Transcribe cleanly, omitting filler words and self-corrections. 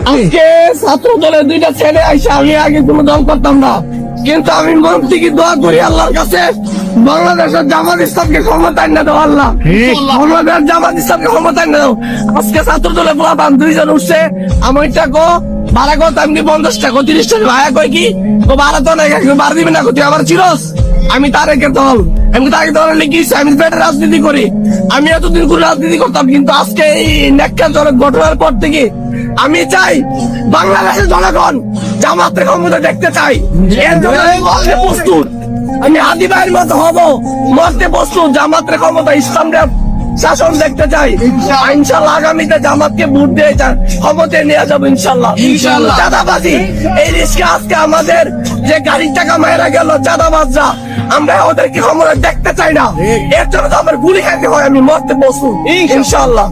আজকে ছাত্র দলের দুইটা ছেলে আইসা, আমি আগে কোনো দল করতাম না, কিন্তু আমি মন থেকে দোয়া করি আল্লাহর কাছে বাংলাদেশের জামাত ইসলামকে ক্ষমতা এনে দাও আল্লাহ। বাংলাদেশ জামাত ইসলামকে ক্ষমতা এনে দাও। আজকে ছাত্র দলের পোলাপান দুইজন উঠছে, আমি টাকো ভাড়া কত, আমি 50 টাকা 30 টাকা ভাড়া কই কি তো ভাড়া তো নাই, ভাড়া দিবি না, তুই আমার চিরস। আমি তারেকে দল, আমি তাকে দলে লিখিয়েছি, আমি পেটের রাজনীতি করি। আমি এতদিন করে রাজনীতি করতাম, কিন্তু আজকে এই ন্যাক্কারজনক ঘটনার পর থেকে আমি চাই বাংলাদেশের জনগণ জামাতের ক্ষমতা দেখতে চাই। এর জন্য আমি মরতে প্রস্তুত, আমি হাদি ভাইয়ের মতো হব, মরতে প্রস্তুত। জামাতের ক্ষমতা, ইসলামের শাসন দেখতে চাই। ইনশাল্লাহ আগামীতে জামাতকে ভোট দিয়ে ক্ষমতায় নিয়ে যাবো ইনশাল্লাহ। চাঁদাবাজি এই রিস্কে আজকে আমাদের যে গাড়ির টাকা মায়েরা গেল চাঁদাবাজরা, আমরা ওদেরকে ক্ষমতা দেখতে চাই না। এর জন্য তো আমার গুলি খাইতে হয়, আমি মরতে প্রস্তুত ইনশাল্লাহ।